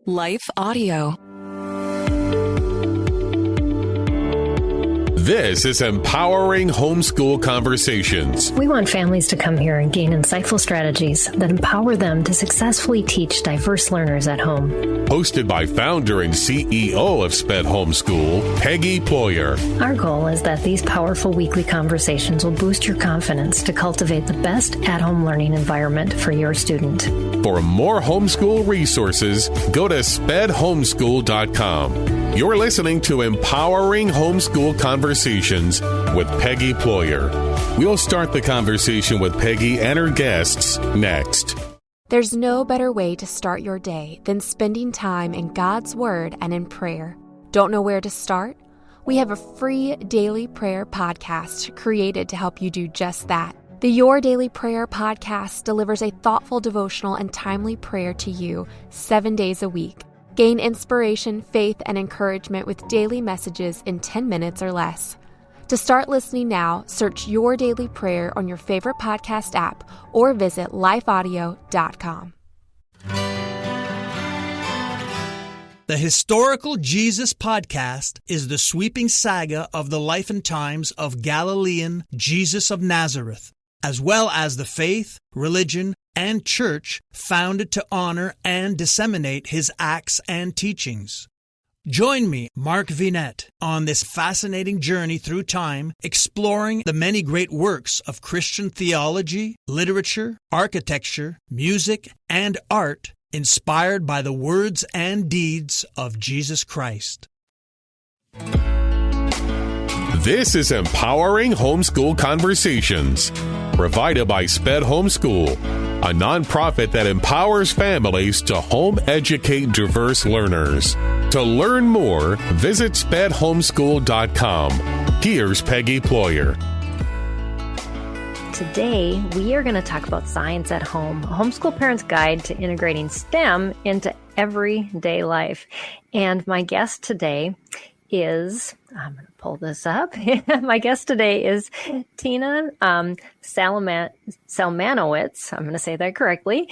Life Audio. This is Empowering Homeschool Conversations. We want families to come here and gain insightful strategies that empower them to successfully teach diverse learners at home. Hosted by founder and CEO of SPED Homeschool, Peggy Ployer. Our goal is that these powerful weekly conversations will boost your confidence to cultivate the best at-home learning environment for your student. For more homeschool resources, go to spedhomeschool.com. You're listening to Empowering Homeschool Conversations with Peggy Ployer. We'll start the conversation with Peggy and her guests next. There's no better way to start your day than spending time in God's Word and in prayer. Don't know where to start? We have a free daily prayer podcast created to help you do just that. The Your Daily Prayer podcast delivers a thoughtful devotional and timely prayer to you 7 days a week. Gain inspiration, faith, and encouragement with daily messages in 10 minutes or less. To start listening now, search Your Daily Prayer on your favorite podcast app or visit lifeaudio.com. The Historical Jesus podcast is the sweeping saga of the life and times of Galilean Jesus of Nazareth, as well as the faith, religion, and church founded to honor and disseminate his acts and teachings. Join me, Mark Vinette, on this fascinating journey through time, exploring the many great works of Christian theology, literature, architecture, music, and art inspired by the words and deeds of Jesus Christ. This is Empowering Homeschool Conversations, provided by SPED Homeschool, a nonprofit that empowers families to home educate diverse learners. To learn more, visit spedhomeschool.com. Here's Peggy Ployer. Today, we are going to talk about science at home, a homeschool parent's guide to integrating STEM into everyday life. And my guest today is, I'm going to pull this up. My guest today is Tina Salmanowitz. I'm going to say that correctly.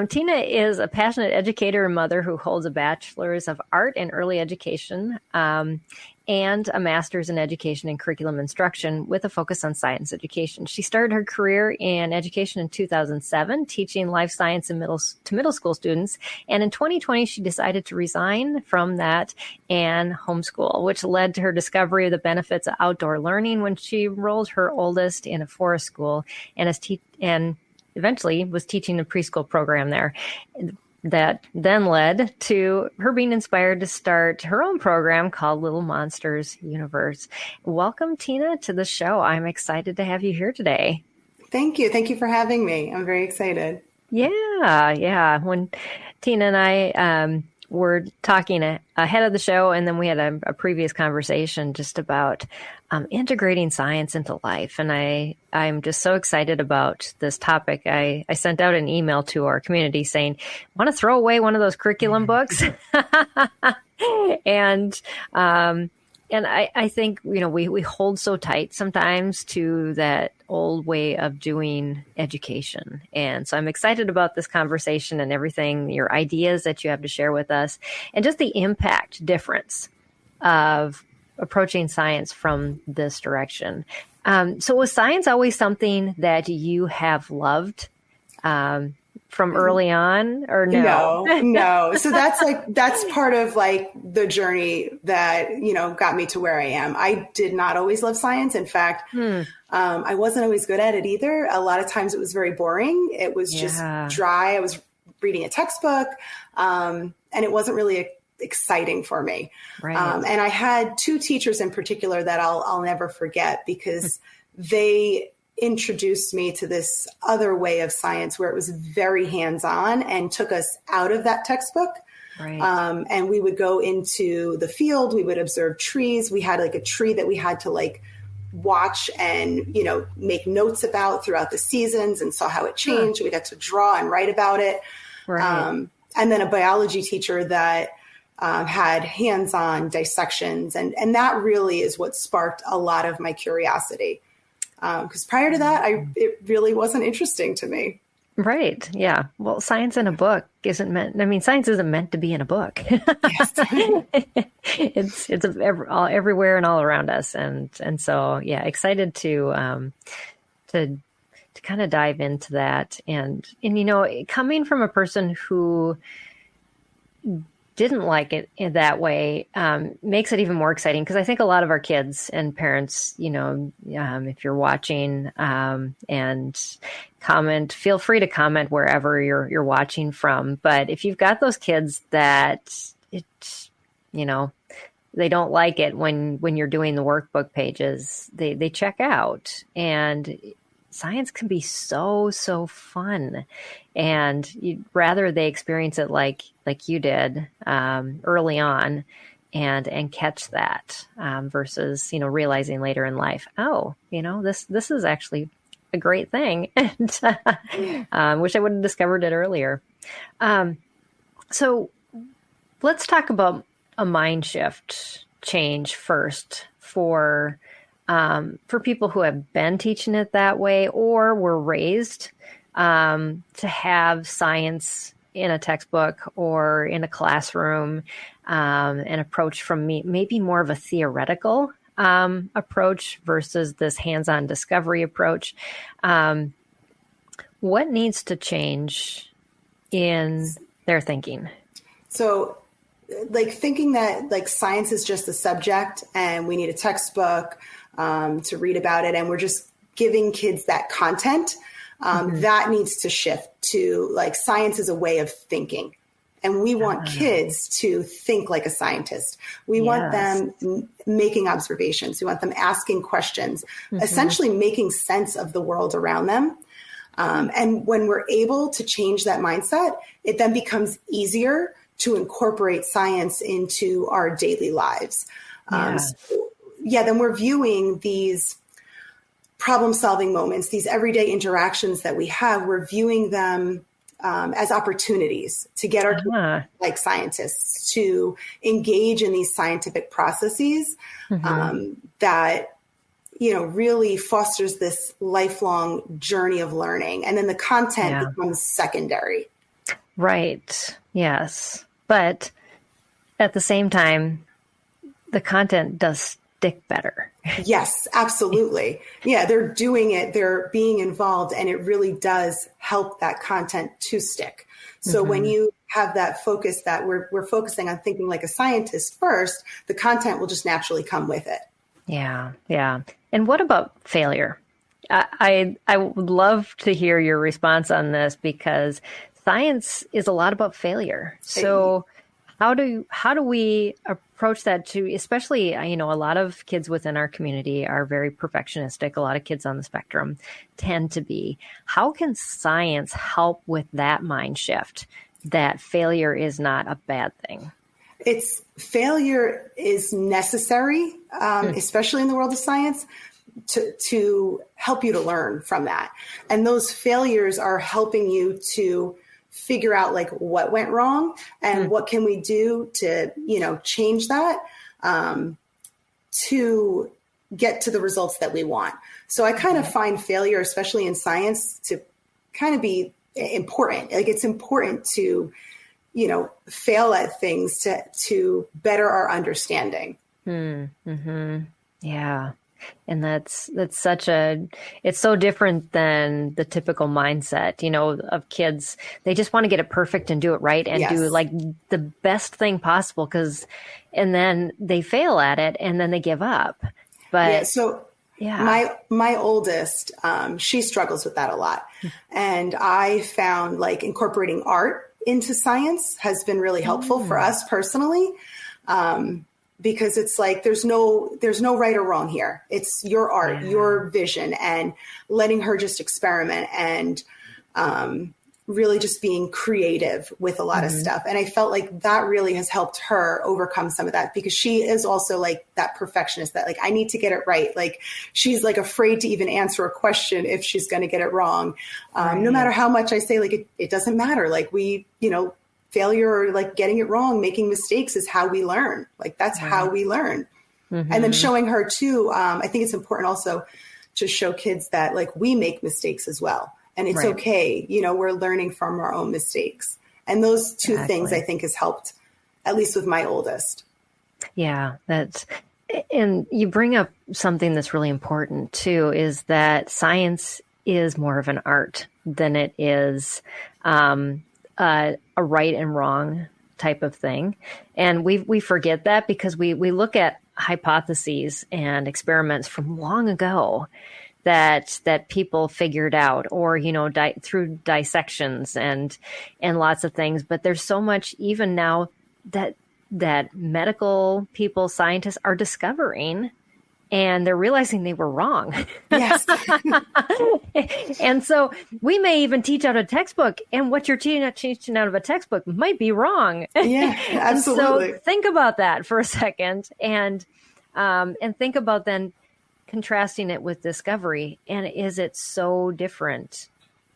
Tina is a passionate educator and mother who holds a bachelor's of art in early education and a master's in education and curriculum instruction with a focus on science education. She started her career in education in 2007, teaching life science to middle school students. And in 2020, she decided to resign from that and homeschool, which led to her discovery of the benefits of outdoor learning when she enrolled her oldest in a forest school and eventually was teaching the preschool program there. That then led to her being inspired to start her own program called Little Monsters Universe. Welcome, Tina, to the show. I'm excited to have you here today. Thank you. Thank you for having me. I'm very excited. Yeah. When Tina and I were talking ahead of the show, and then we had a previous conversation just about integrating science into life. And I'm just so excited about this topic. I sent out an email to our community saying, want to throw away one of those curriculum books? And I think, we hold so tight sometimes to that old way of doing education. And so I'm excited about this conversation and everything, your ideas that you have to share with us, and just the impact difference of approaching science from this direction. So was science always something that you have loved from early on, or no? No. So that's part of the journey that, got me to where I am. I did not always love science. In fact, I wasn't always good at it either. A lot of times it was very boring. It was just dry. I was reading a textbook, and it wasn't really exciting for me. Right. And I had two teachers in particular that I'll never forget, because they introduced me to this other way of science where it was very hands-on and took us out of that textbook. Right. And we would go into the field. We would observe trees. We had a tree that we had to watch and, make notes about throughout the seasons, and saw how it changed. We'd have to draw and write about it. Right. And then a biology teacher that had hands-on dissections. And that really is what sparked a lot of my curiosity. Because prior to that, it really wasn't interesting to me. Right. Yeah. Well, science in a book isn't meant, I mean, science isn't meant to be in a book. Yes. It's everywhere and all around us. And so, yeah, excited to kind of dive into that. And, coming from a person who didn't like it in that way, makes it even more exciting, because I think a lot of our kids and parents, if you're watching, and comment, feel free to comment wherever you're watching from. But if you've got those kids that they don't like it when you're doing the workbook pages, they check out. And science can be so, so fun. And rather they experience it like you did early on and catch that versus, realizing later in life, this is actually a great thing. And wish I would have discovered it earlier. So let's talk about a mind shift change first for people who have been teaching it that way or were raised to have science in a textbook or in a classroom, an approach from maybe more of a theoretical approach versus this hands-on discovery approach. What needs to change in their thinking? So, thinking that science is just a subject and we need a textbook to read about it, and we're just giving kids that content, that needs to shift to science is a way of thinking. And we want kids to think like a scientist. We want them making observations. We want them asking questions, essentially making sense of the world around them. And when we're able to change that mindset, it then becomes easier to incorporate science into our daily lives. Then we're viewing these problem-solving moments, these everyday interactions that we have, we're viewing them as opportunities to get our kids, like scientists, to engage in these scientific processes that really fosters this lifelong journey of learning. And then the content becomes secondary. Right. Yes. But at the same time, the content does stick better. Yes, absolutely. Yeah, they're doing it. They're being involved, and it really does help that content to stick. So when you have that focus that we're focusing on thinking like a scientist first, the content will just naturally come with it. Yeah. Yeah. And what about failure? I would love to hear your response on this, because science is a lot about failure. So how do we approach that to, especially, a lot of kids within our community are very perfectionistic. A lot of kids on the spectrum tend to be. How can science help with that mind shift that failure is not a bad thing? Failure is necessary, especially in the world of science, to help you to learn from that. And those failures are helping you to figure out what went wrong and what can we do to, change that, to get to the results that we want. So I kind of find failure, especially in science, to kind of be important. It's important to, fail at things to better our understanding. Yeah. And it's so different than the typical mindset, of kids. They just want to get it perfect and do it right and do the best thing possible, and then they fail at it and then they give up. But my oldest, she struggles with that a lot. And I found incorporating art into science has been really helpful for us personally. Because it's there's no right or wrong here. It's your art, your vision, and letting her just experiment and really just being creative with a lot of stuff. And I felt like that really has helped her overcome some of that, because she is also that perfectionist that I need to get it right. She's afraid to even answer a question if she's going to get it wrong. No matter how much I say, it doesn't matter. Failure or getting it wrong, making mistakes is how we learn. That's how we learn. And then showing her too, I think it's important also to show kids that we make mistakes as well. and it's okay. We're learning from our own mistakes. And those two things I think has helped, at least with my oldest. Yeah, and you bring up something that's really important too, is that science is more of an art than it is a right and wrong type of thing. And we forget that because we look at hypotheses and experiments from long ago that people figured out, or through dissections and lots of things. But there's so much even now that medical people, scientists are discovering, and they're realizing they were wrong. Yes. And so we may even teach out a textbook, and what you're teaching out of a textbook might be wrong. Yeah, absolutely. So think about that for a second, and think about then contrasting it with discovery. And is it so different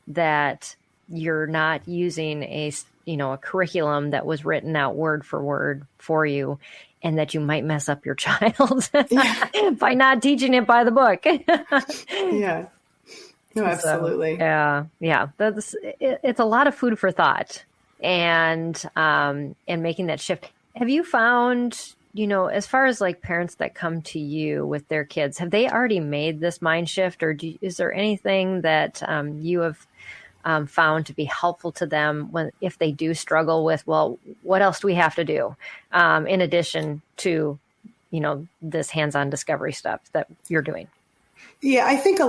that you're not using a curriculum that was written out word for word for you, and that you might mess up your child by not teaching it by the book? Yeah. No, absolutely. So, yeah. It's a lot of food for thought, and making that shift. Have you found, as far as like parents that come to you with their kids, have they already made this mind shift, or is there anything that you have found to be helpful to them if they do struggle with, well, what else do we have to do in addition to, this hands-on discovery stuff that you're doing? Yeah, I think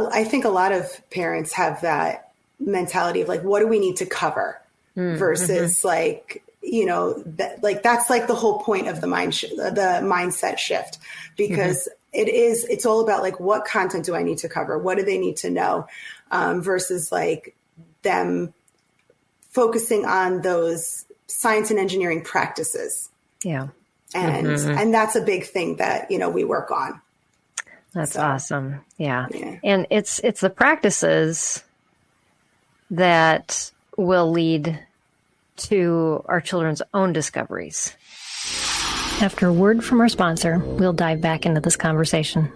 a lot of parents have that mentality of like, what do we need to cover versus like, that's like the whole point of the mindset shift, because it's all about like, what content do I need to cover? What do they need to know? Versus like them focusing on those science and engineering practices. Yeah. And that's a big thing that, we work on. That's awesome. Yeah. And it's the practices that will lead to our children's own discoveries. After a word from our sponsor, we'll dive back into this conversation.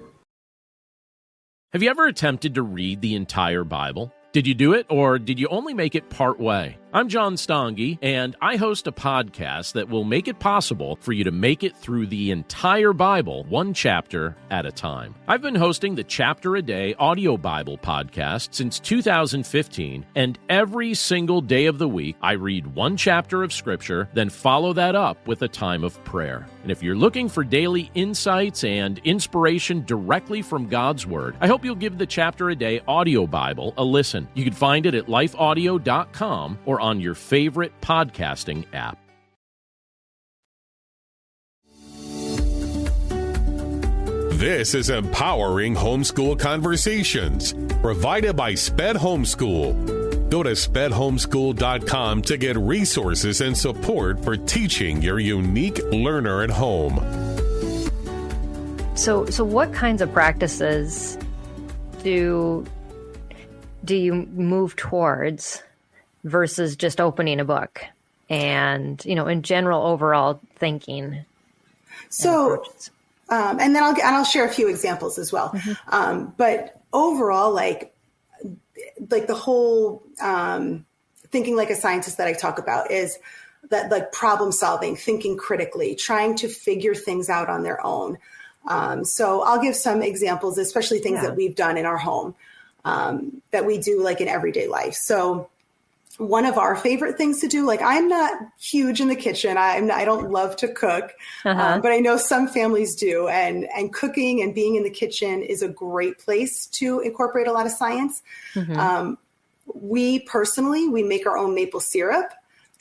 Have you ever attempted to read the entire Bible? Did you do it, or did you only make it part way? I'm John Stange, and I host a podcast that will make it possible for you to make it through the entire Bible, one chapter at a time. I've been hosting the Chapter a Day audio Bible podcast since 2015, and every single day of the week, I read one chapter of Scripture, then follow that up with a time of prayer. And if you're looking for daily insights and inspiration directly from God's Word, I hope you'll give the Chapter a Day audio Bible a listen. You can find it at lifeaudio.com or on your favorite podcasting app. This is Empowering Homeschool Conversations, provided by SPED Homeschool. Go to spedhomeschool.com to get resources and support for teaching your unique learner at home. So what kinds of practices do you move towards versus just opening a book and, in general overall thinking? So, and then I'll share a few examples as well. But overall, like the whole thinking like a scientist that I talk about is that like problem solving, thinking critically, trying to figure things out on their own. So I'll give some examples, especially things that we've done in our home that we do like in everyday life. So one of our favorite things to do, like I'm not huge in the kitchen. I don't love to cook, but I know some families do. And cooking and being in the kitchen is a great place to incorporate a lot of science. We personally make our own maple syrup.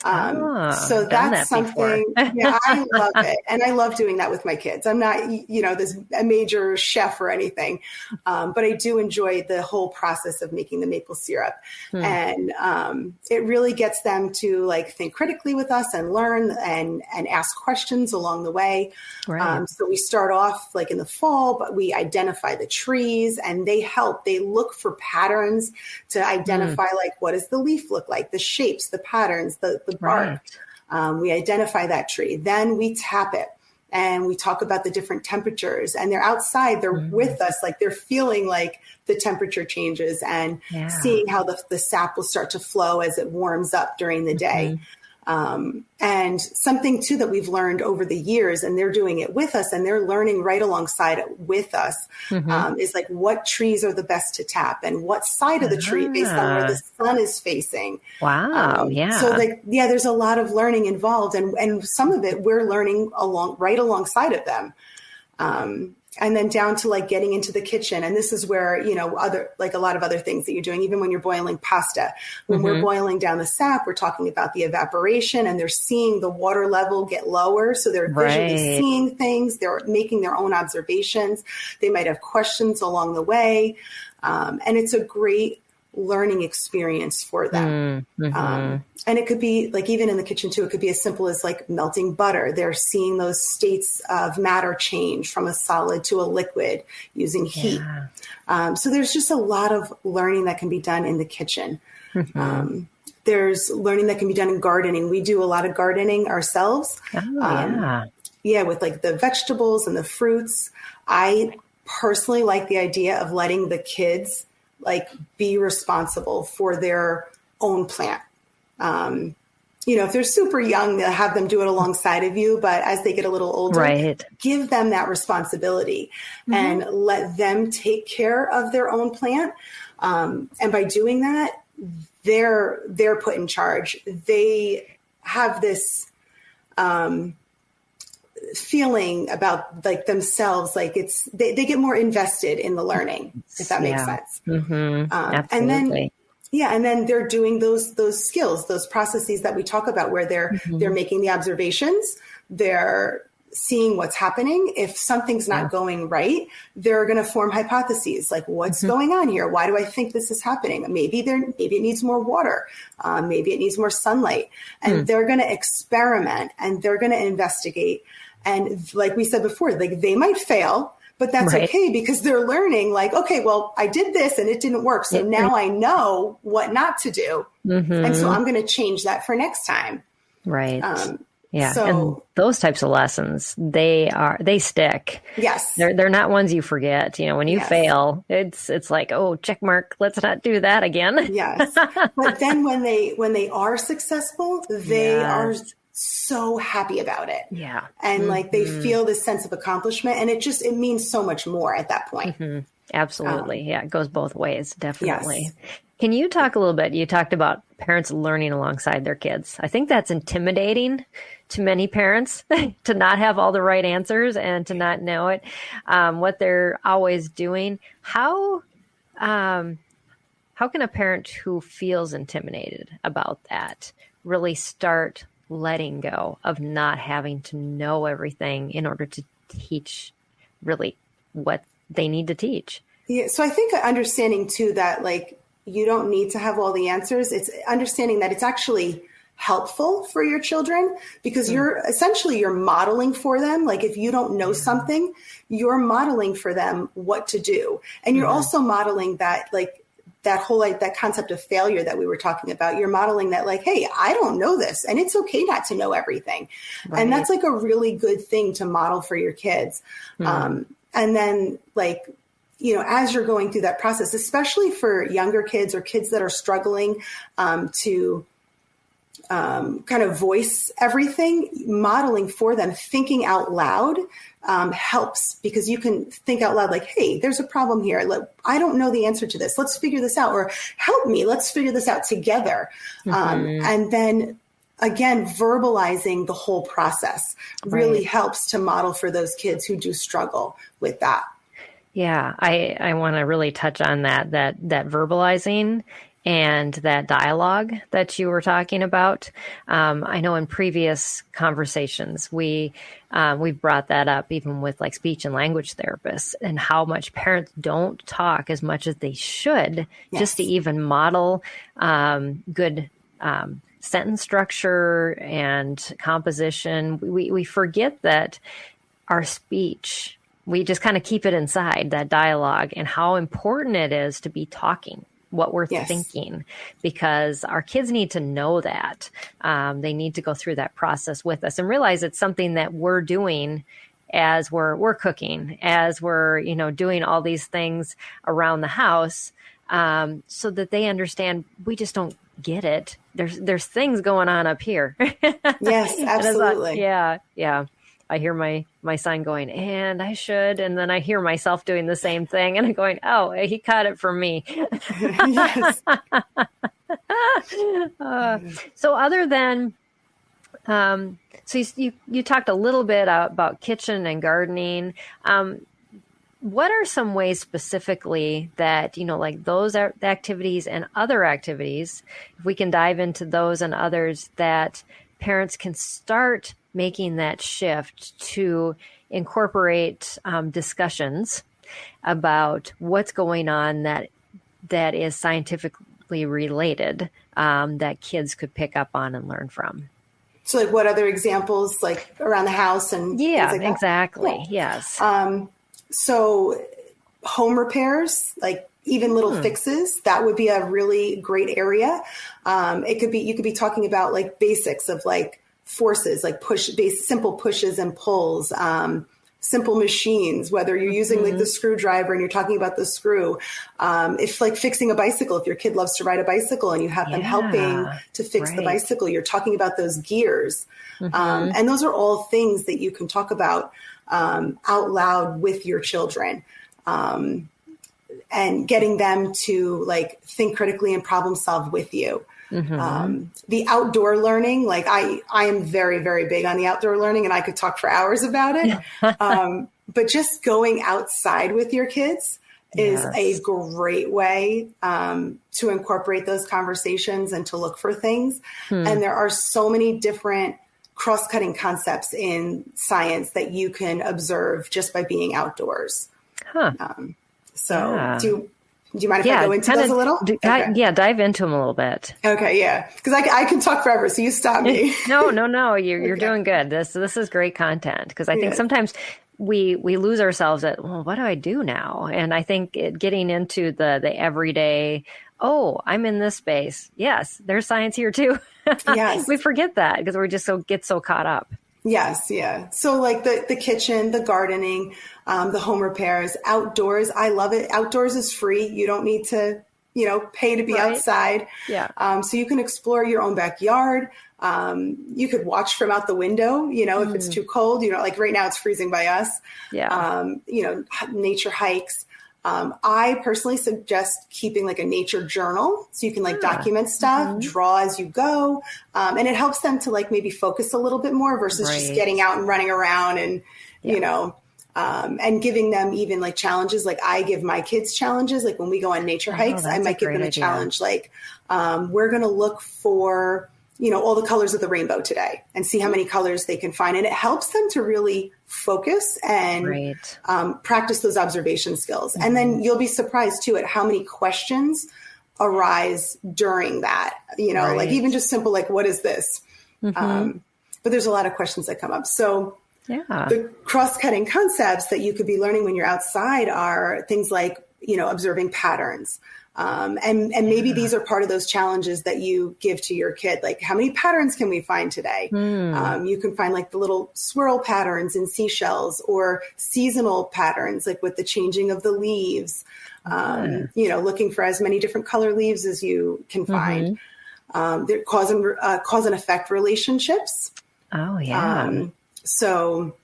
So that's something, I love it. And I love doing that with my kids. I'm not, a major chef or anything. But I do enjoy the whole process of making the maple syrup. And it really gets them to like think critically with us and learn and ask questions along the way. Right. So we start off like in the fall, but we identify the trees and they look for patterns to identify like, what does the leaf look like? The shapes, the patterns, the bark. We identify that tree. Then we tap it and we talk about the different temperatures, and they're outside, they're with us, like they're feeling like the temperature changes and seeing how the sap will start to flow as it warms up during the day. And something too that we've learned over the years, and they're doing it with us and they're learning right alongside it with us, is like what trees are the best to tap and what side of the tree based on where the sun is facing. Wow. So like, there's a lot of learning involved, and some of it we're learning right alongside of them. And then down to like getting into the kitchen. And this is where, a lot of other things that you're doing, even when you're boiling pasta, when we're boiling down the sap, we're talking about the evaporation, and they're seeing the water level get lower. So they're visually seeing things. They're making their own observations. They might have questions along the way. And it's a great learning experience for them. And it could be like, even in the kitchen too, it could be as simple as like melting butter. They're seeing those states of matter change from a solid to a liquid using heat. So there's just a lot of learning that can be done in the kitchen. There's learning that can be done in gardening. We do a lot of gardening ourselves. With like the vegetables and the fruits. I personally like the idea of letting the kids like be responsible for their own plant. If they're super young, they'll have them do it alongside of you, but as they get a little older, give them that responsibility and let them take care of their own plant. And by doing that, they're put in charge. They have this, feeling about like themselves, like they get more invested in the learning, if that makes sense. Absolutely. And then they're doing those skills, those processes that we talk about, where they're making the observations, they're seeing what's happening. If something's not going right, they're going to form hypotheses like, what's going on here? Why do I think this is happening? Maybe it needs more water. Maybe it needs more sunlight. And they're going to experiment and they're going to investigate. And like we said before, like they might fail, but that's okay, because they're learning like, okay, well, I did this and it didn't work. So now I know what not to do. And so I'm going to change that for next time. So, and those types of lessons, they stick. Yes. They're not ones you forget. When you fail, it's like, oh, check mark. Let's not do that again. Yes. But then when they are successful, they are so happy about it. And like they feel this sense of accomplishment, and it means so much more at that point. Absolutely. It goes both ways. Definitely. Yes. Can you talk a little bit? You talked about parents learning alongside their kids. I think that's intimidating to many parents to not have all the right answers and to not know it, what they're always doing. How can a parent who feels intimidated about that really start letting go of not having to know everything in order to teach really what they need to teach? Yeah. So I think understanding too that like you don't need to have all the answers. It's understanding that it's actually helpful for your children, because you're modeling for them. Like if you don't know something, you're modeling for them what to do. And you're also modeling that, like, that whole, like that concept of failure that we were talking about. You're modeling that like, hey, I don't know this, and it's okay not to know everything. And that's like a really good thing to model for your kids. And then like, as you're going through that process, especially for younger kids or kids that are struggling to kind of voice everything, modeling for them, thinking out loud helps, because you can think out loud like, hey, there's a problem here. I don't know the answer to this. Let's figure this out, or help me. Let's figure this out together. And then again, verbalizing the whole process really helps to model for those kids who do struggle with that. Yeah, I want to really touch on that verbalizing and that dialogue that you were talking about. I know in previous conversations, we've brought that up even with like speech and language therapists, and how much parents don't talk as much as they should, just to even model good sentence structure and composition. We forget that our speech, we just kind of keep it inside, that dialogue, and how important it is to be talking. what we're thinking, because our kids need to know that. They need to go through that process with us and realize it's something that we're doing as we're cooking, as we're, doing all these things around the house, so that they understand we just don't get it. There's things going on up here. Yes, absolutely. Yeah. I hear my son going, and I should, and then I hear myself doing the same thing, and I'm going, oh, he caught it from me. Yes. So other than, so you talked a little bit about kitchen and gardening. What are some ways specifically that, like those are activities and other activities, if we can dive into those and others, that parents can start making that shift to incorporate discussions about what's going on that is scientifically related, that kids could pick up on and learn from? So like what other examples, like around the house and things like that? Exactly. Yeah. Yes. So home repairs, like even little fixes, that would be a really great area. You could be talking about like basics of like forces, like simple pushes and pulls, simple machines, whether you're using like the screwdriver and you're talking about the screw. If like fixing a bicycle, if your kid loves to ride a bicycle and you have them helping to fix the bicycle, you're talking about those gears. And those are all things that you can talk about out loud with your children, and getting them to like think critically and problem solve with you. The outdoor learning, like I am very, very big on the outdoor learning, and I could talk for hours about it. But just going outside with your kids is a great way to incorporate those conversations and to look for things. And there are so many different cross-cutting concepts in science that you can observe just by being outdoors. Do you mind if I go into those a little? Dive into them a little bit. Okay, yeah. Because I can talk forever, so you stop me. No. You're doing good. This is great content, because I think sometimes we lose ourselves at, well, what do I do now? And I think getting into the everyday, oh, I'm in this space. Yes, there's science here too. Yes. We forget that because we just get so caught up. Yes. Yeah. So like the kitchen, the gardening, the home repairs, outdoors. I love it. Outdoors is free. You don't need to, pay to be outside. Yeah. So you can explore your own backyard. You could watch from out the window, if it's too cold, like right now it's freezing by us. Yeah. Nature hikes. I personally suggest keeping like a nature journal so you can like document stuff, draw as you go. And it helps them to like maybe focus a little bit more versus just getting out and running around and, and giving them even like challenges. Like I give my kids challenges. Like when we go on nature hikes, I might give them a challenge. Like, we're going to look for, all the colors of the rainbow today and see how many colors they can find. And it helps them to really focus and practice those observation skills. And then you'll be surprised too at how many questions arise during that, like even just simple, like, what is this? But there's a lot of questions that come up. So the cross-cutting concepts that you could be learning when you're outside are things like, observing patterns. And maybe these are part of those challenges that you give to your kid. Like, how many patterns can we find today? You can find like the little swirl patterns in seashells or seasonal patterns, like with the changing of the leaves, looking for as many different color leaves as you can find. They're cause and effect relationships. Oh, yeah. So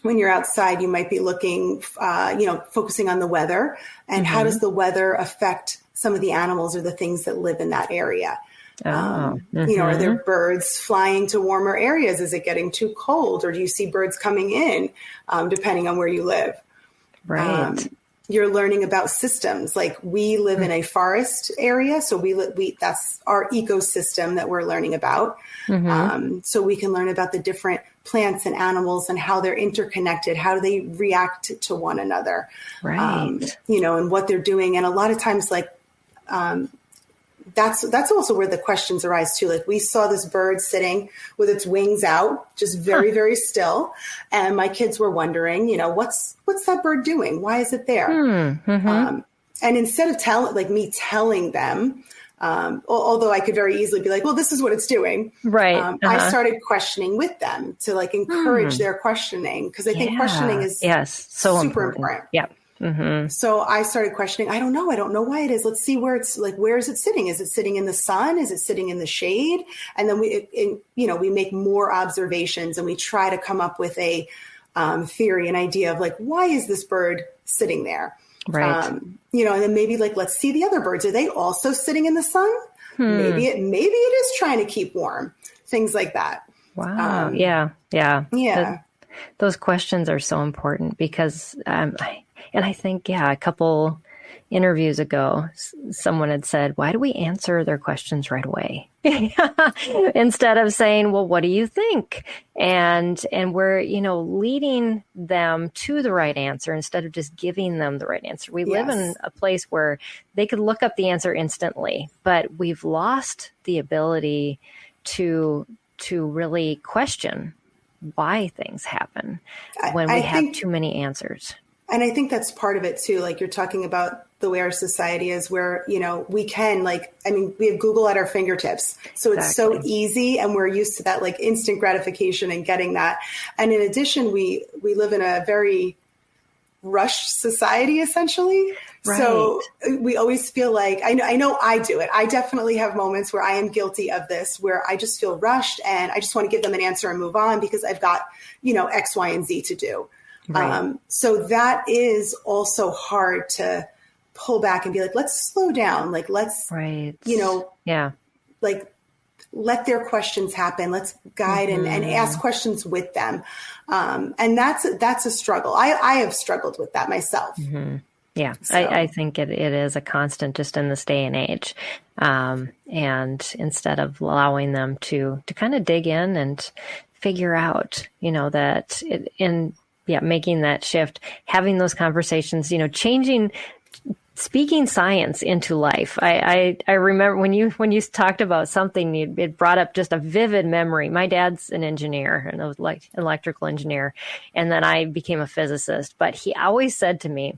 when you're outside, you might be looking, focusing on the weather and how does the weather affect some of the animals or the things that live in that area. Are there birds flying to warmer areas? Is it getting too cold? Or do you see birds coming in, depending on where you live? Right. You're learning about systems. Like we live in a forest area. So that's our ecosystem that we're learning about. So we can learn about the different plants and animals and how they're interconnected. How do they react to one another? Right. And what they're doing. And a lot of times, like, that's also where the questions arise too. Like we saw this bird sitting with its wings out, just very, very still. And my kids were wondering, what's that bird doing? Why is it there? instead of telling them, although I could very easily be like, well, this is what it's doing. Right. I started questioning with them to like encourage their questioning, because I think questioning is so super important. Yeah. Mm-hmm. So I started questioning. I don't know why it is. Let's see where it's like, where is it sitting? Is it sitting in the sun? Is it sitting in the shade? And then we make more observations, and we try to come up with a theory, an idea of like, why is this bird sitting there? Right. And then maybe like, let's see the other birds. Are they also sitting in the sun? Maybe it is trying to keep warm. Things like that. Wow. Yeah. Those questions are so important because, I think, a couple interviews ago, someone had said, why do we answer their questions right away? Instead of saying, well, what do you think? And we're, leading them to the right answer instead of just giving them the right answer. We live in a place where they could look up the answer instantly, but we've lost the ability to really question why things happen when we have too many answers. And I think that's part of it too. Like you're talking about the way our society is, where, we can we have Google at our fingertips. So it's so easy, and we're used to that like instant gratification and getting that. And in addition, we live in a very rushed society, essentially. Right. So we always feel like, I know I do it. I definitely have moments where I am guilty of this, where I just feel rushed and I just want to give them an answer and move on because I've got, X, Y, and Z to do. Right. So that is also hard to pull back and be like, let's slow down. Like, let's, like let their questions happen. Let's guide and ask questions with them. And that's a struggle. I have struggled with that myself. Mm-hmm. Yeah. So. I think it is a constant just in this day and age. And instead of allowing them to kind of dig in and figure out, that making that shift, having those conversations, speaking science into life. I remember when you talked about something, it brought up just a vivid memory. My dad's an engineer, and I was like an electrical engineer, and then I became a physicist. But he always said to me,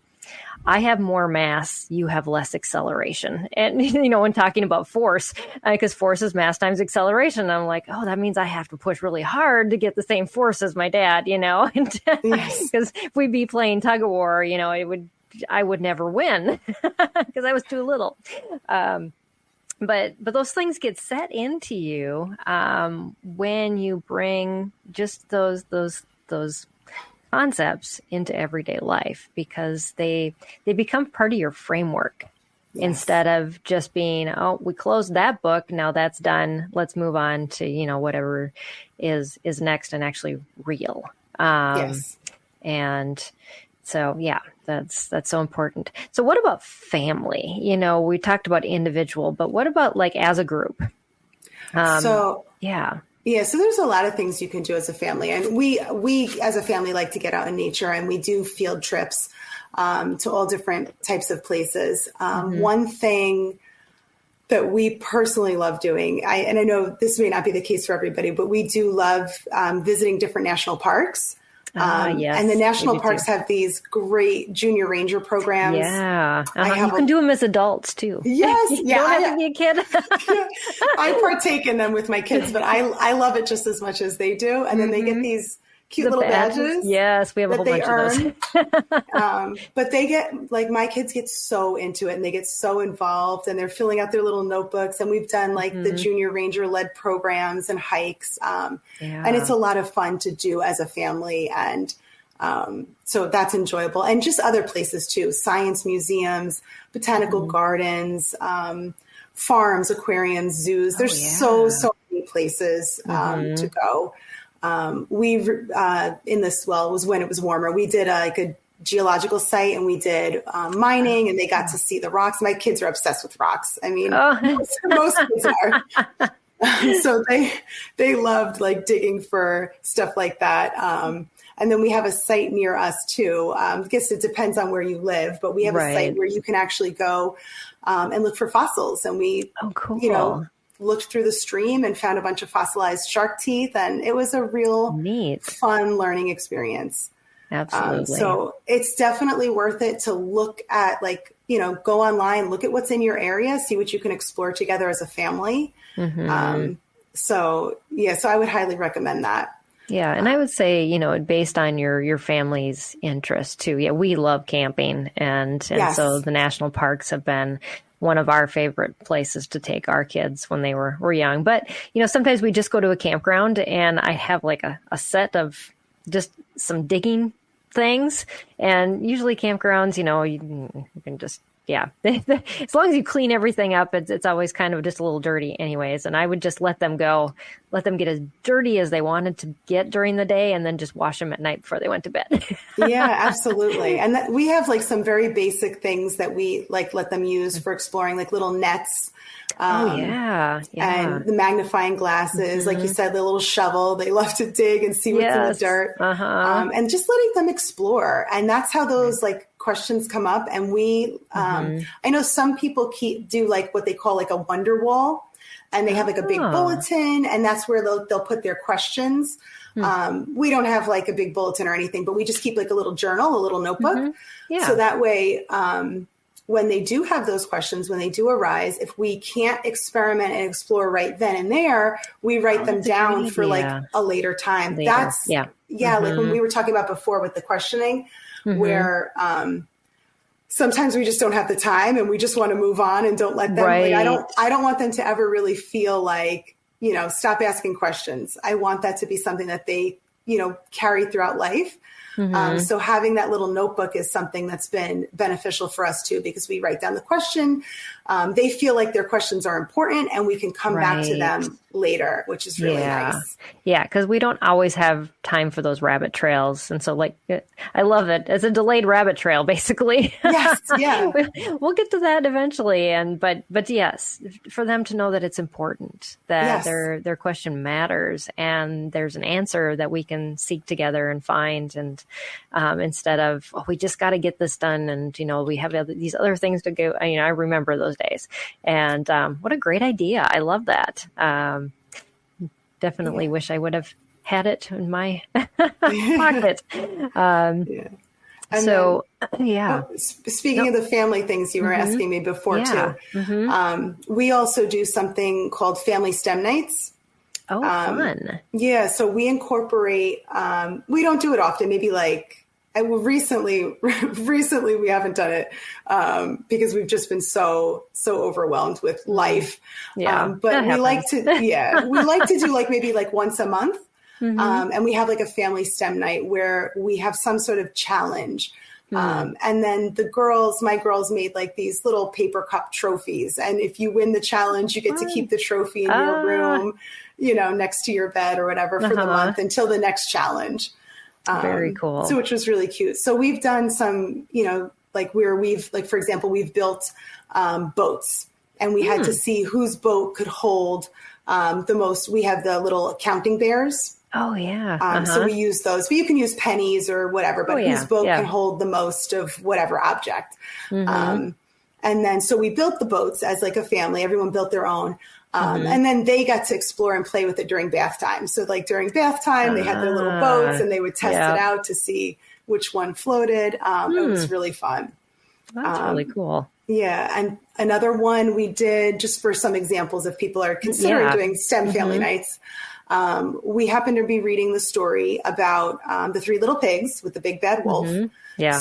I have more mass, you have less acceleration. And, when talking about force, because force is mass times acceleration, I'm like, oh, that means I have to push really hard to get the same force as my dad, Because if we'd be playing tug of war, I would never win because I was too little. But those things get set into you when you bring just those concepts into everyday life, because they become part of your framework instead of just being, oh, we closed that book, now that's done, let's move on to whatever is next and actually real. And so that's so important. So what about family? We talked about individual, but what about like as a group? So there's a lot of things you can do as a family. And we as a family like to get out in nature, and we do field trips to all different types of places. One thing that we personally love doing, and I know this may not be the case for everybody, but we do love visiting different national parks. And the national parks have these great junior ranger programs. Yeah. You can do them as adults too. Yes. You don't have to be a kid. I partake in them with my kids, but I love it just as much as they do. And then they get these cute little badges. Yes, we have a whole bunch of those. But they get, like, my kids get so into it and they get so involved, and they're filling out their little notebooks. And we've done like the junior ranger led programs and hikes. And it's a lot of fun to do as a family. And so that's enjoyable. And just other places too, science museums, botanical gardens, farms, aquariums, zoos. There's so many places to go. We've in this, it was when it was warmer, we did a geological site, and we did mining, and they got to see the rocks. My kids are obsessed with rocks. I mean, most kids are. So they loved like digging for stuff like that. And then we have a site near us too. I guess it depends on where you live, but we have a site where you can actually go and look for fossils. And we, looked through the stream and found a bunch of fossilized shark teeth. And it was a real fun learning experience. Absolutely. So it's definitely worth it to look at, like, you know, go online, look at what's in your area, see what you can explore together as a family. So I would highly recommend that. Yeah. And I would say, you know, based on your family's interest too. Yeah. We love camping and so the national parks have been one of our favorite places to take our kids when they were young. But, you know, sometimes we just go to a campground and I have like a set of just some digging things. And usually campgrounds, you know, you can just, as long as you clean everything up, it's always kind of just a little dirty anyways. And I would just let them get as dirty as they wanted to get during the day and then just wash them at night before they went to bed. Yeah, absolutely. And we have like some very basic things that we like let them use for exploring, like little nets. And the magnifying glasses, like you said, the little shovel. They love to dig and see what's in the dirt. And just letting them explore. And that's how those like questions come up. And we, I know some people do like what they call like a wonder wall, and they have like a big bulletin, and that's where they'll put their questions. We don't have like a big bulletin or anything, but we just keep like a little journal, a little notebook. So that way, when they do have those questions, when they do arise, if we can't experiment and explore right then and there, we write them down for like a later time. That's like when we were talking about before with the questioning, where sometimes we just don't have the time and we just want to move on and don't let them. Like, I don't want them to ever really feel like, you know, stop asking questions. I want that to be something that they, you know, carry throughout life. So having that little notebook is something that's been beneficial for us too, because we write down the question. They feel like their questions are important and we can come back to them later, which is really nice. Yeah, because we don't always have time for those rabbit trails. And so like, I love it. It's a delayed rabbit trail, basically. Yes, yeah. We'll get to that eventually. But yes, for them to know that it's important, that their question matters and there's an answer that we can seek together and find. And instead of, we just got to get this done. And, you know, we have these other things to go. You know, I remember those days. And what a great idea. I love that. Definitely wish I would have had it in my pocket. Speaking of the family things you were asking me before too, we also do something called family STEM nights. Oh, fun. Yeah. So we incorporate, we don't do it often, maybe like, recently we haven't done it because we've just been so overwhelmed with life. But we like to do like maybe like once a month. And we have like a family STEM night where we have some sort of challenge. And then my girls made like these little paper cup trophies. And if you win the challenge, you get to keep the trophy in your room, you know, next to your bed or whatever for the month until the next challenge. Very cool. So, which was really cute. So we've done some, you know, like for example, we've built boats, and we had to see whose boat could hold the most. We have the little counting bears. Oh yeah. So we use those, but you can use pennies or whatever, but whose boat can hold the most of whatever object. And then, so we built the boats as like a family, everyone built their own. And then they got to explore and play with it during bath time. So like during bath time, they had their little boats and they would test it out to see which one floated. It was really fun. That's really cool. Yeah. And another one we did, just for some examples, if people are considering doing STEM family nights, we happened to be reading the story about the three little pigs with the big bad wolf.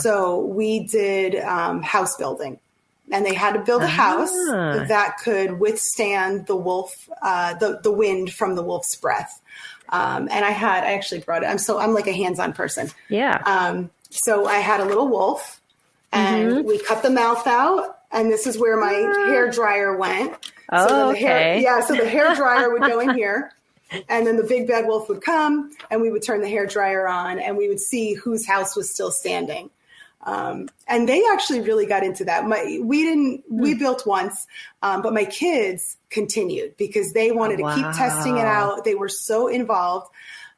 So we did house building. And they had to build a house that could withstand the wolf, the wind from the wolf's breath. And I actually brought it. I'm like a hands-on person. Yeah. So I had a little wolf, and we cut the mouth out, and this is where my hair dryer went. So the hair dryer would go in here, and then the big bad wolf would come, and we would turn the hair dryer on, and we would see whose house was still standing. And they actually really got into that. We built once, but my kids continued because they wanted to keep testing it out. They were so involved.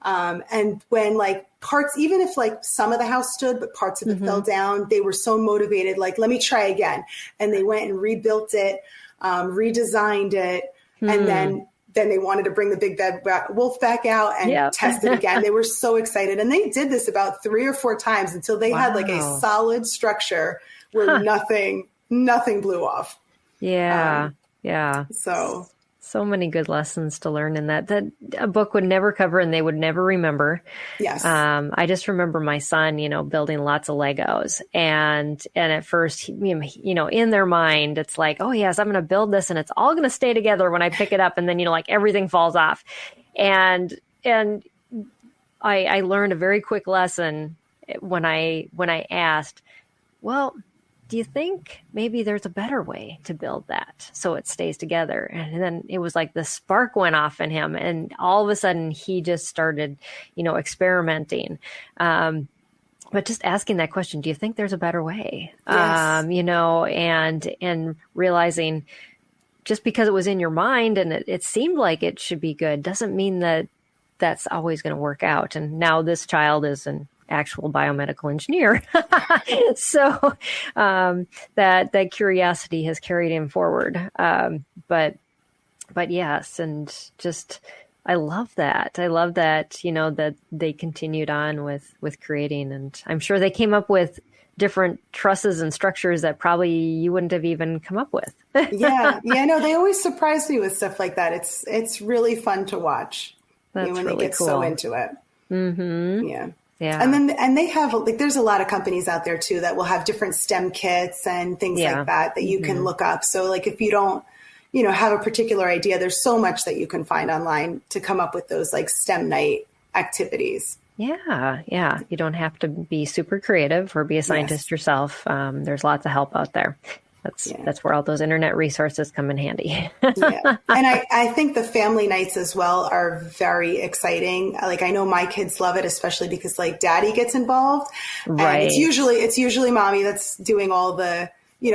And when like parts, even if like some of the house stood, but parts of it fell down, they were so motivated, like, let me try again. And they went and rebuilt it, redesigned it. And then then they wanted to bring the big bad wolf back out and test it again. They were so excited. And they did this about 3 or 4 times until they had like a solid structure where nothing blew off. Yeah. So many good lessons to learn in that a book would never cover and they would never remember. Yes. I just remember my son, building lots of Legos and at first, in their mind, it's like, oh yes, I'm going to build this and it's all going to stay together when I pick it up. And then, like everything falls off. And I learned a very quick lesson when I asked, well, do you think maybe there's a better way to build that so it stays together? And then it was like the spark went off in him and all of a sudden he just started, experimenting. But just asking that question, do you think there's a better way? Yes. And realizing just because it was in your mind and it seemed like it should be good doesn't mean that that's always going to work out. And now this child is an actual biomedical engineer. So that curiosity has carried him forward. But yes, and just I love that, that they continued on with creating, and I'm sure they came up with different trusses and structures that probably you wouldn't have even come up with. Yeah. No, they always surprise me with stuff like that. It's really fun to watch. That's when really they get cool. So into it. Mm-hmm. Yeah. Yeah. And they have there's a lot of companies out there too that will have different STEM kits and things like that you can look up. So if you don't, have a particular idea, there's so much that you can find online to come up with those STEM night activities. Yeah. Yeah. You don't have to be super creative or be a scientist yourself. There's lots of help out there. That's where all those internet resources come in handy. Yeah. And I think the family nights as well are very exciting. I know my kids love it, especially because daddy gets involved. Right. And it's usually mommy that's doing all the,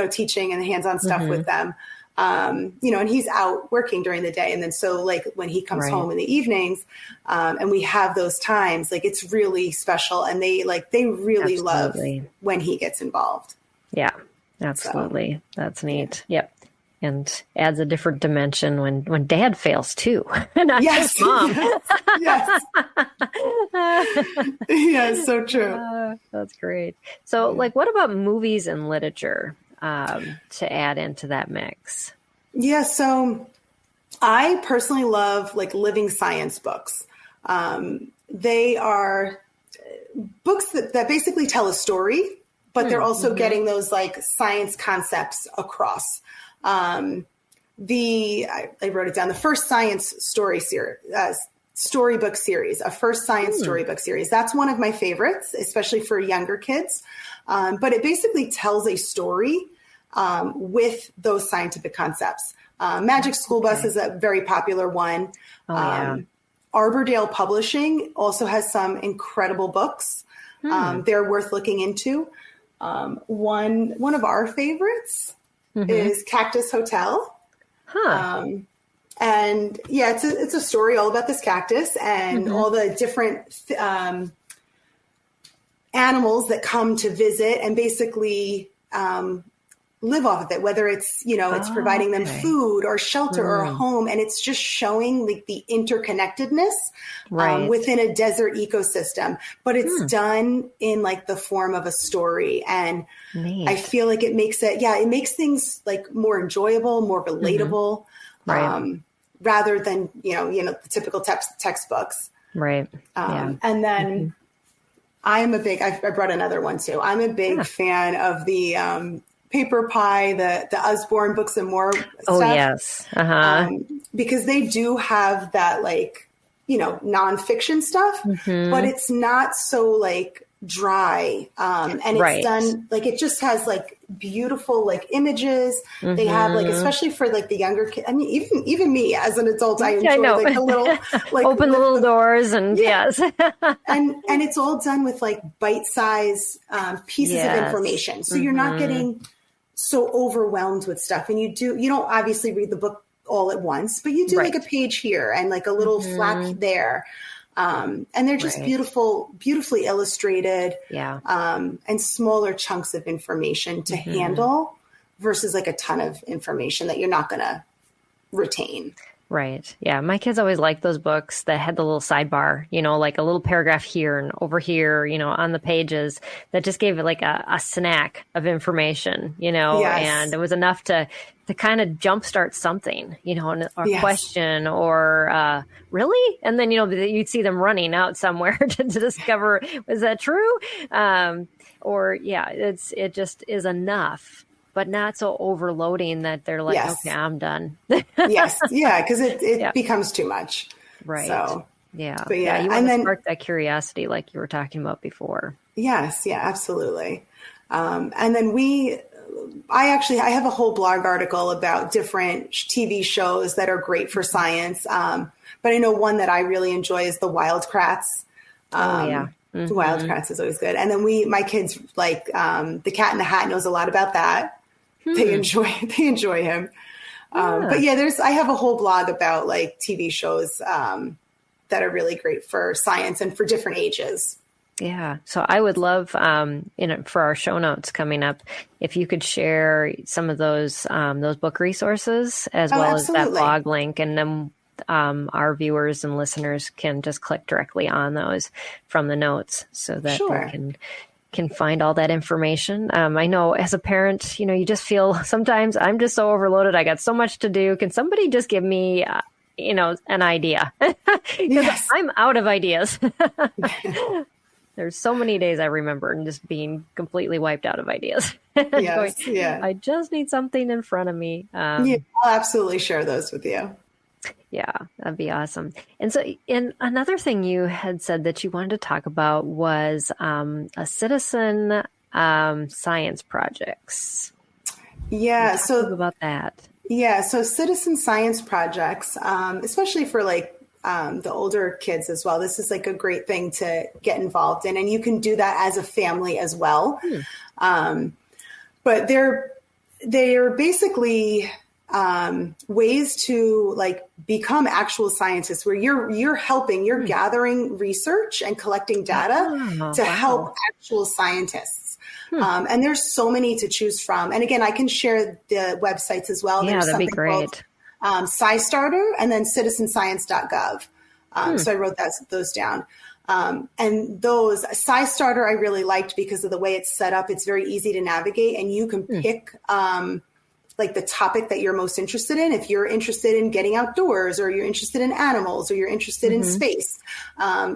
teaching and the hands-on stuff with them. And he's out working during the day. And then so when he comes home in the evenings, and we have those times, it's really special. And they really love when he gets involved. Yeah. Absolutely. So, that's neat. Yeah. Yep. And adds a different dimension when dad fails too. Not just mom. Yes. Yeah, so true. That's great. So what about movies and literature to add into that mix? Yeah. So I personally love living science books. They are books that basically tell a story, but they're also getting those science concepts across. I wrote it down, the first science storybook series, a first science storybook series. That's one of my favorites, especially for younger kids. But it basically tells a story with those scientific concepts. Magic School Bus is a very popular one. Arbordale Publishing also has some incredible books. They're worth looking into. One of our favorites is Cactus Hotel. And it's a story all about this cactus and all the different animals that come to visit and basically live off of it, whether it's, it's providing them food or shelter or a home. And it's just showing the interconnectedness within a desert ecosystem, but it's done in the form of a story. And I feel it makes things more enjoyable, more relatable, rather than, the typical textbooks. Right. And then I brought another one too. I'm a big fan of the, Paper Pie, the Usborne Books and More stuff. Oh, yes. Because they do have that nonfiction stuff, but it's not so dry. And it's done it just has beautiful images. They have especially for the younger kids. I mean, even me as an adult, I enjoy the little open the little doors and yes. and it's all done with bite-sized pieces of information. So you're not getting so overwhelmed with stuff. And you don't obviously read the book all at once, but you do a page here and a little flap there. And they're just beautifully illustrated, and smaller chunks of information to handle versus a ton of information that you're not going to retain. Right. Yeah. My kids always liked those books that had the little sidebar, like a little paragraph here and over here, on the pages that just gave it like a snack of information, and it was enough to kind of jumpstart something, or question or really? And then, you'd see them running out somewhere to discover, was that true? It just is enough, but not so overloading that they're like, okay, I'm done. Yes. Yeah. Because it becomes too much. Right. So, yeah. But you want to spark that curiosity like you were talking about before. Yes. Yeah, absolutely. And then I have a whole blog article about different TV shows that are great for science. But I know one that I really enjoy is the Wildcrats. Mm-hmm. Wildcrats is always good. And then my kids like, the Cat in the Hat knows a lot about that. They enjoy him. But I have a whole blog about like TV shows, that are really great for science and for different ages. Yeah. So I would love, for our show notes coming up, if you could share some of those book resources as well absolutely. As that blog link, and then our viewers and listeners can just click directly on those from the notes so that they can find all that information. I know as a parent, you just feel sometimes I'm just so overloaded. I got so much to do. Can somebody just give me, an idea? Because I'm out of ideas. There's so many days I remember and just being completely wiped out of ideas. I just need something in front of me. I'll absolutely share those with you. Yeah, that'd be awesome. And so, another thing you had said that you wanted to talk about was a citizen science projects. Yeah, so about that. Yeah, so citizen science projects, especially for like the older kids as well. This is like a great thing to get involved in, and you can do that as a family as well. But they're basically ways to like become actual scientists, where you're helping, you're gathering research and collecting data to help actual scientists. And there's so many to choose from. And again, I can share the websites as well. Yeah, there's that'd be great. SciStarter and then citizenscience.gov. So I wrote those down. And those SciStarter I really liked because of the way it's set up. It's very easy to navigate, and you can pick like the topic that you're most interested in. If you're interested in getting outdoors, or you're interested in animals, or you're interested in space,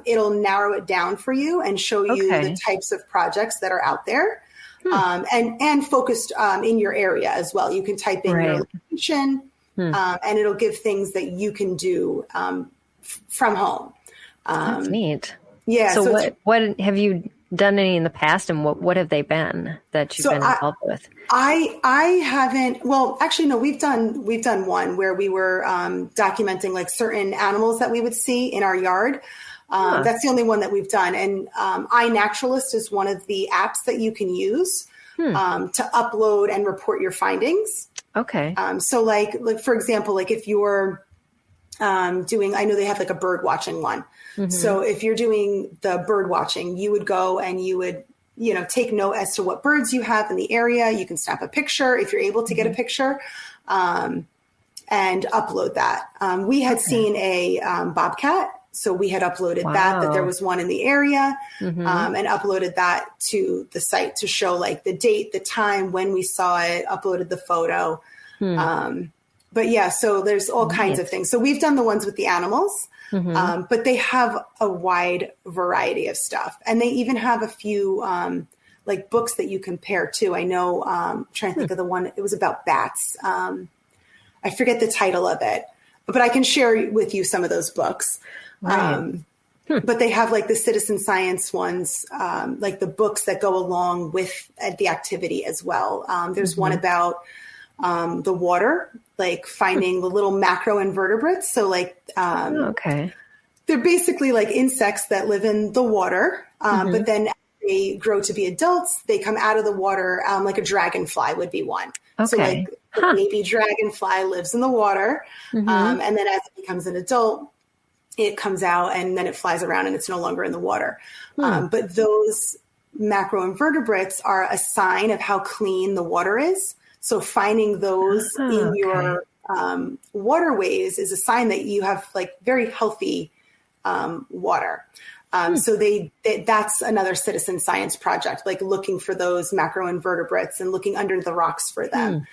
it'll narrow it down for you and show you the types of projects that are out there. And focused in your area as well. You can type in your location, and it'll give things that you can do from home. That's neat. Yeah. So what have you done any in the past, and what have they been that you've been involved with? I haven't. Well, actually, no. We've done one where we were documenting like certain animals that we would see in our yard. That's the only one that we've done. And iNaturalist is one of the apps that you can use to upload and report your findings. Okay. So like for example, like if you're doing, I know they have like a bird watching one. So if you're doing the bird watching, you would go and you would, take note as to what birds you have in the area. You can snap a picture if you're able to get a picture, and upload that. We had seen a bobcat. So we had uploaded that there was one in the area, and uploaded that to the site to show like the date, the time when we saw it, uploaded the photo. But yeah, so there's all kinds of things. So we've done the ones with the animals, but they have a wide variety of stuff. And they even have a few like books that you compare to. I know, I'm trying to think of the one, it was about bats. I forget the title of it, but I can share with you some of those books. But they have like the citizen science ones, like the books that go along with the activity as well. There's one about the water, like finding the little macroinvertebrates. So like, they're basically like insects that live in the water, but then they grow to be adults. They come out of the water, like a dragonfly would be one. So like the baby dragonfly lives in the water. And then as it becomes an adult, it comes out and then it flies around and it's no longer in the water. But those macroinvertebrates are a sign of how clean the water is. So finding those in your waterways is a sign that you have like very healthy water. So that's another citizen science project, like looking for those macroinvertebrates and looking under the rocks for them.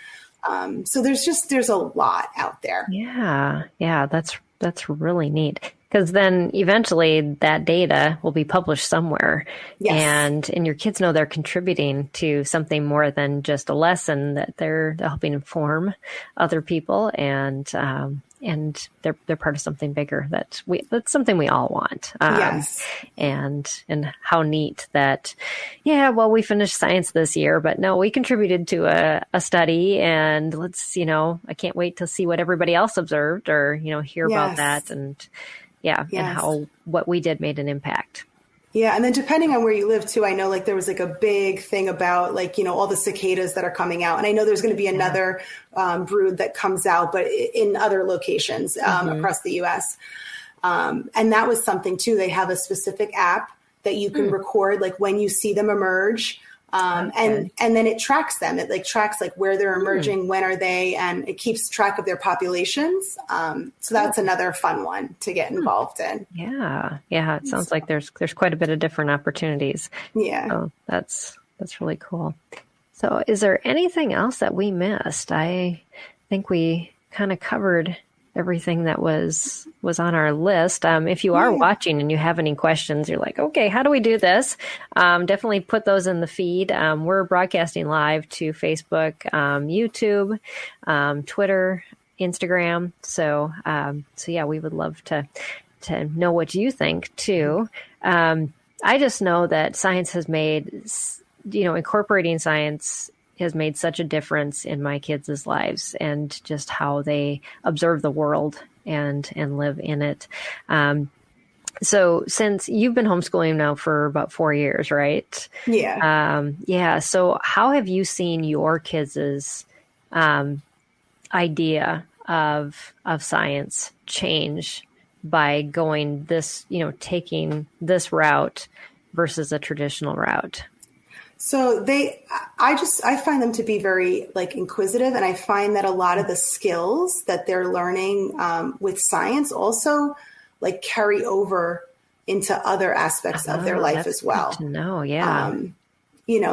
So there's a lot out there. Yeah, that's really neat. Because then eventually that data will be published somewhere. Yes. And your kids know they're contributing to something more than just a lesson, that they're helping inform other people, and they're part of something bigger that's something we all want. Yes. And how neat that, we finished science this year, but no, we contributed to a study, and let's, I can't wait to see what everybody else observed, or, hear about that. And and how what we did made an impact. Yeah. And then depending on where you live too, I know like there was like a big thing about like, all the cicadas that are coming out. And I know there's going to be another brood that comes out, but in other locations across the US. And that was something too. They have a specific app that you can record like when you see them emerge. And then it tracks them. It like tracks like where they're emerging, when are they, and it keeps track of their populations. So that's another fun one to get involved in. Yeah. It sounds like there's quite a bit of different opportunities. Yeah. So that's really cool. So is there anything else that we missed? I think we kind of covered everything that was on our list. If you are watching and you have any questions, you're like, okay, how do we do this? Definitely put those in the feed. We're broadcasting live to Facebook, YouTube, Twitter, Instagram. So we would love to know what you think too. I just know that science has made, incorporating science has made such a difference in my kids' lives, and just how they observe the world and live in it. So since you've been homeschooling now for about 4 years, right? Yeah. So how have you seen your kids' idea of science change by going this, taking this route versus a traditional route? So I find them to be very like inquisitive, and I find that a lot of the skills that they're learning with science also like carry over into other aspects of their life as well. Good to know, yeah.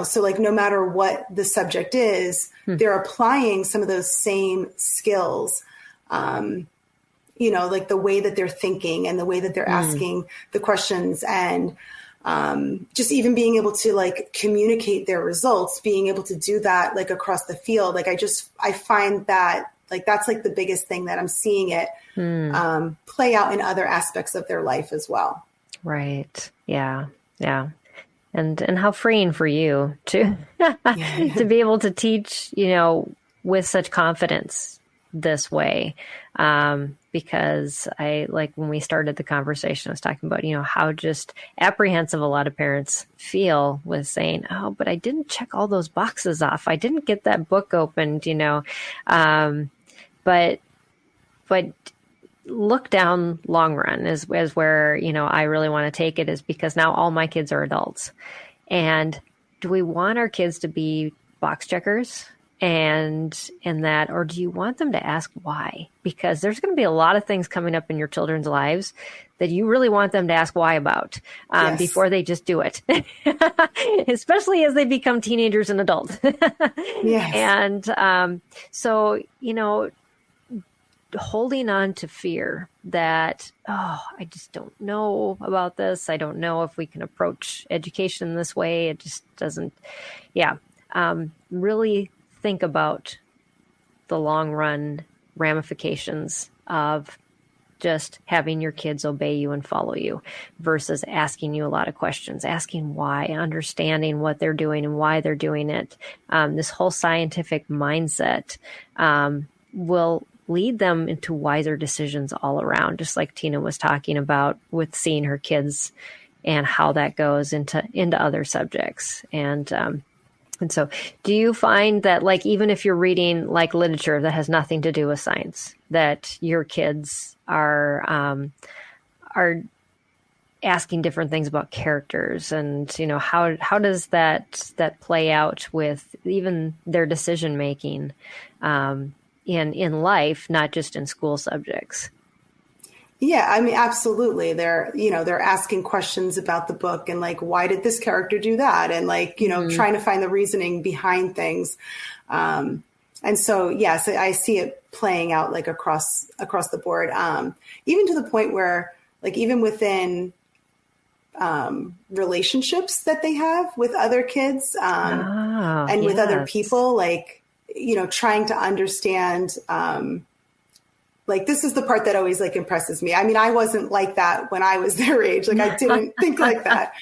So like no matter what the subject is, they're applying some of those same skills. Like the way that they're thinking and the way that they're asking the questions, and just even being able to like communicate their results, being able to do that like across the field. Like I find that like that's like the biggest thing that I'm seeing it play out in other aspects of their life as well. Right. Yeah. And how freeing for you to to be able to teach, with such confidence this way. Because I, like when we started the conversation, I was talking about, how just apprehensive a lot of parents feel with saying, oh, but I didn't check all those boxes off. I didn't get that book opened, but look down long run is where, I really want to take it, is because now all my kids are adults. And do we want our kids to be box checkers? And that, or do you want them to ask why? Because there's going to be a lot of things coming up in your children's lives that you really want them to ask why about before they just do it, especially as they become teenagers and adults. Yes. And so, holding on to fear that, I just don't know about this. I don't know if we can approach education this way. It just doesn't, really think about the long run ramifications of just having your kids obey you and follow you versus asking you a lot of questions, asking why, understanding what they're doing and why they're doing it. This whole scientific mindset will lead them into wiser decisions all around, just like Tina was talking about with seeing her kids and how that goes into other subjects. And so do you find that, like, even if you're reading like literature that has nothing to do with science, that your kids are asking different things about characters, and, how does that play out with even their decision making, in life, not just in school subjects. Yeah, I mean, absolutely. They're asking questions about the book and like, why did this character do that? And like, trying to find the reasoning behind things. And so, yes, I see it playing out like across the board, even to the point where like even within relationships that they have with other kids and with other people, like, trying to understand like, this is the part that always like impresses me. I mean, I wasn't like that when I was their age. Like, I didn't think like that.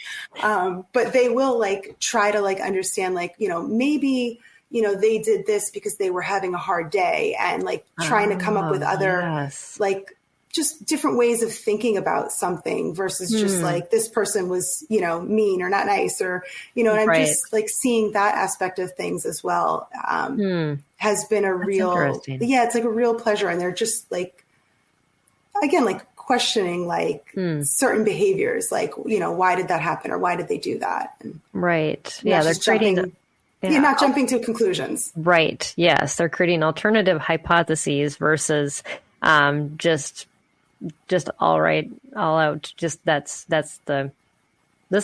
But they will like try to like understand, like, maybe, they did this because they were having a hard day, and like trying to come up with other like just different ways of thinking about something versus just like this person was, mean or not nice, or, and I'm just like seeing that aspect of things as well. Has been a it's like a real pleasure. And they're just like, again, like questioning like certain behaviors, like, why did that happen? Or why did they do that? And yeah. They're creating, not jumping to conclusions. Right. Yes. They're creating alternative hypotheses versus, just all out. Just this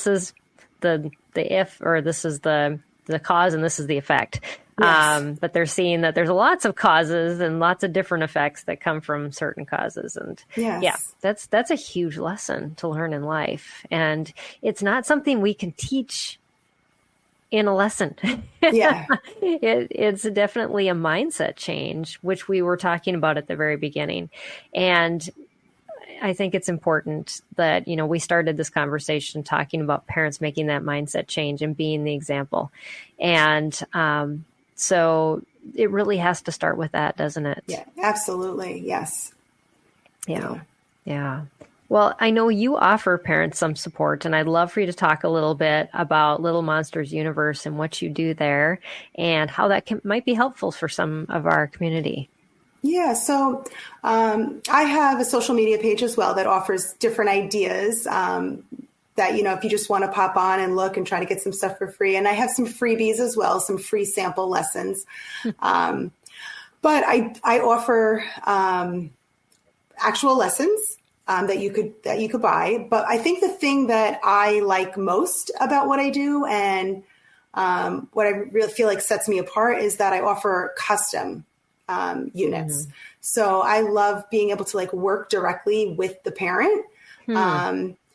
is the if, or this is the cause, and this is the effect. Yes. But they're seeing that there's lots of causes and lots of different effects that come from certain causes. And that's a huge lesson to learn in life. And it's not something we can teach in a lesson. Yeah. It's definitely a mindset change, which we were talking about at the very beginning. And I think it's important that, we started this conversation talking about parents making that mindset change and being the example. And so it really has to start with that, doesn't it? Yeah, absolutely. Yes. Yeah. Well, I know you offer parents some support, and I'd love for you to talk a little bit about Little Monsters Universe and what you do there and how that might be helpful for some of our community. Yeah, so I have a social media page as well that offers different ideas that, if you just want to pop on and look and try to get some stuff for free. And I have some freebies as well, some free sample lessons. But I offer actual lessons that you could buy. But I think the thing that I like most about what I do and what I really feel like sets me apart is that I offer custom units. So I love being able to like work directly with the parent.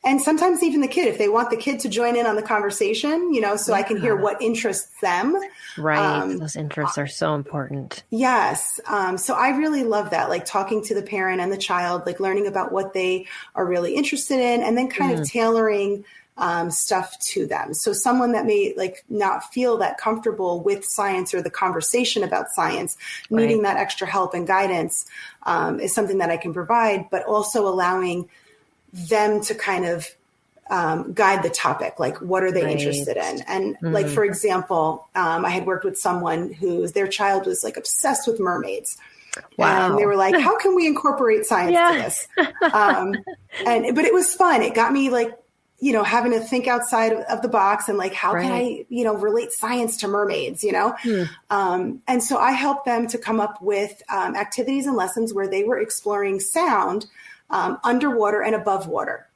And sometimes even the kid, if they want the kid to join in on the conversation, so I can hear what interests them. Right. Those interests are so important. Yes. So I really love that, like talking to the parent and the child, like learning about what they are really interested in, and then kind of tailoring stuff to them. So someone that may like not feel that comfortable with science or the conversation about science, needing that extra help and guidance is something that I can provide, but also allowing them to kind of guide the topic. Like, what are they interested in? And like, for example, I had worked with someone their child was like obsessed with mermaids. Wow. And they were like, how can we incorporate science to this? But it was fun. It got me like, having to think outside of the box and like, how can I, relate science to mermaids, And so I helped them to come up with activities and lessons where they were exploring sound underwater and above water.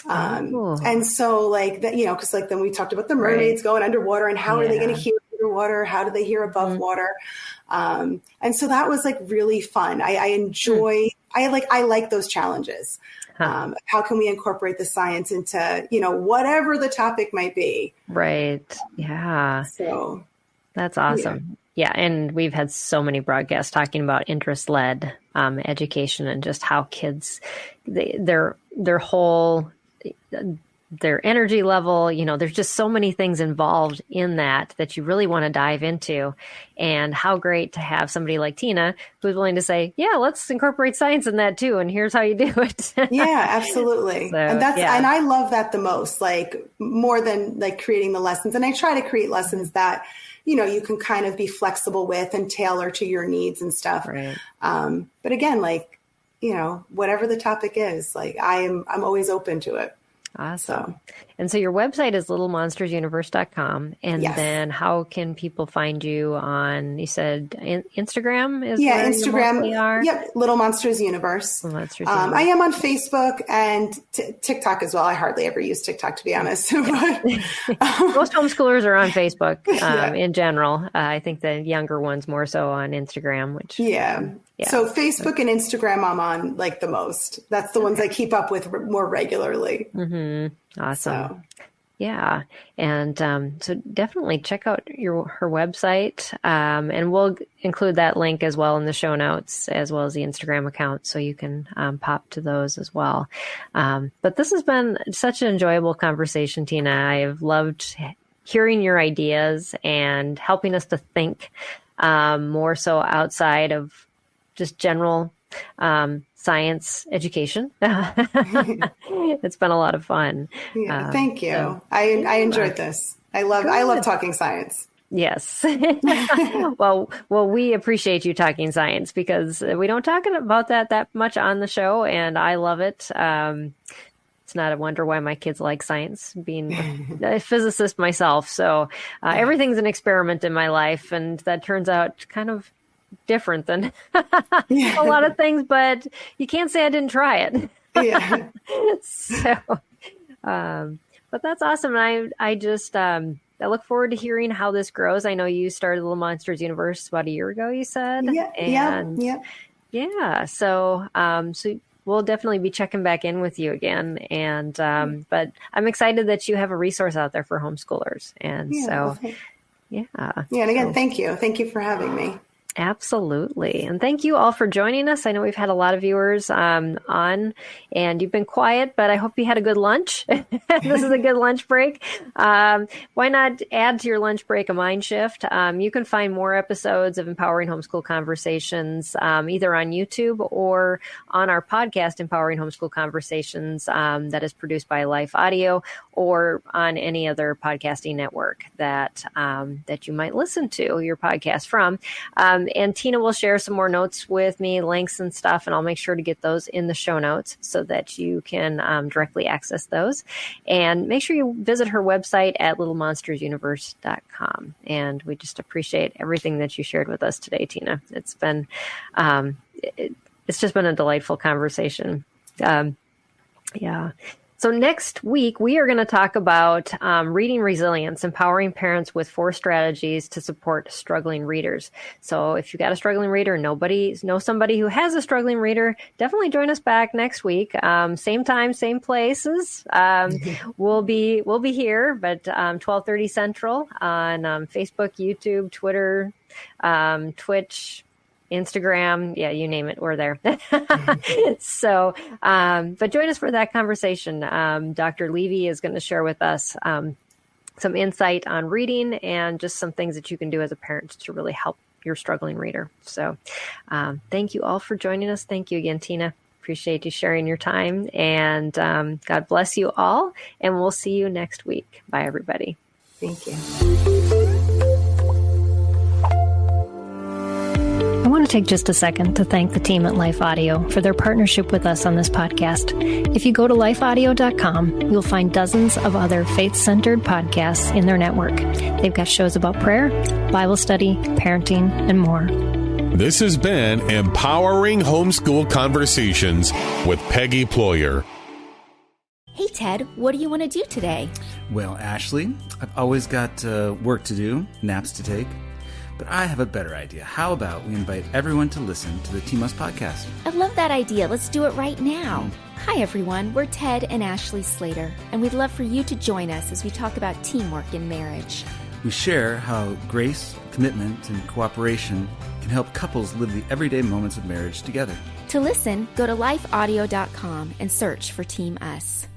And so like that, cause like then we talked about the mermaids going underwater and how are they going to hear underwater? How do they hear above water? And so that was like really fun. I enjoy, I like those challenges. How can we incorporate the science into, whatever the topic might be? Right. Yeah. So that's awesome. Yeah. And we've had so many broadcasts talking about interest-led education and just how kids, their whole, their energy level, there's just so many things involved in that you really want to dive into. And how great to have somebody like Tina who's willing to say, yeah, let's incorporate science in that too. And here's how you do it. Yeah, absolutely. So, and and I love that the most, like more than like creating the lessons. And I try to create lessons that, you can kind of be flexible with and tailor to your needs and stuff. Right. But again, like, whatever the topic is, like I'm always open to it. Awesome. And so your website is littlemonstersuniverse.com. And then how can people find you on, you said Instagram is where Instagram. You are? Yep. Little Monsters Universe. Little Monsters Universe. I am on Facebook and TikTok as well. I hardly ever use TikTok, to be honest. Most homeschoolers are on Facebook in general. I think the younger ones more so on Instagram, which. Yeah. So Facebook and Instagram, I'm on like the most. That's the ones I keep up with more regularly. Mm-hmm. Awesome. Yeah. And so definitely check out her website. And we'll include that link as well in the show notes, as well as the Instagram account, so you can pop to those as well. But this has been such an enjoyable conversation, Tina. I've loved hearing your ideas and helping us to think more so outside of just general science education. It's been a lot of fun. Yeah, thank you. So, I enjoyed this. I love talking science. Yes. Well, we appreciate you talking science, because we don't talk about that much on the show, and I love it. It's not a wonder why my kids like science, being a physicist myself. So everything's an experiment in my life, and that turns out kind of different than a lot of things, but you can't say I didn't try it. Yeah. So, but that's awesome. And I just, I look forward to hearing how this grows. I know you started Little Monsters Universe about a year ago, you said. Yeah. So, so we'll definitely be checking back in with you again. And, but I'm excited that you have a resource out there for homeschoolers. And And again, thank you. Thank you for having me. Absolutely. And thank you all for joining us. I know we've had a lot of viewers on, and you've been quiet, but I hope you had a good lunch. This is a good lunch break. Why not add to your lunch break a mind shift? You can find more episodes of Empowering Homeschool Conversations either on YouTube or on our podcast, Empowering Homeschool Conversations, that is produced by Life Audio, or on any other podcasting network that that you might listen to your podcast from. And Tina will share some more notes with me, links and stuff, and I'll make sure to get those in the show notes so that you can directly access those. And make sure you visit her website at littlemonstersuniverse.com. And we just appreciate everything that you shared with us today, Tina. It's been, it's just been a delightful conversation. So next week, we are going to talk about reading resilience, empowering parents with 4 strategies to support struggling readers. So if you've got a struggling reader, knows somebody who has a struggling reader, definitely join us back next week. Same time, same places. We'll be here, but 12:30 Central on Facebook, YouTube, Twitter, Twitch, Instagram, you name it, we're there. So, but join us for that conversation. Dr. Levy is going to share with us some insight on reading and just some things that you can do as a parent to really help your struggling reader. So thank you all for joining us. Thank you again, Tina. Appreciate you sharing your time, and God bless you all, and we'll see you next week. Bye, everybody. Thank you. I want to take just a second to thank the team at Life Audio for their partnership with us on this podcast. If you go to lifeaudio.com, you'll find dozens of other faith-centered podcasts in their network. They've got shows about prayer, Bible study, parenting, and more. This has been Empowering Homeschool Conversations with Peggy Ployer. Hey, Ted, what do you want to do today? Well, Ashley, I've always got work to do, naps to take. But I have a better idea. How about we invite everyone to listen to the Team Us podcast? I love that idea. Let's do it right now. Hi, everyone. We're Ted and Ashley Slater, and we'd love for you to join us as we talk about teamwork in marriage. We share how grace, commitment, and cooperation can help couples live the everyday moments of marriage together. To listen, go to lifeaudio.com and search for Team Us.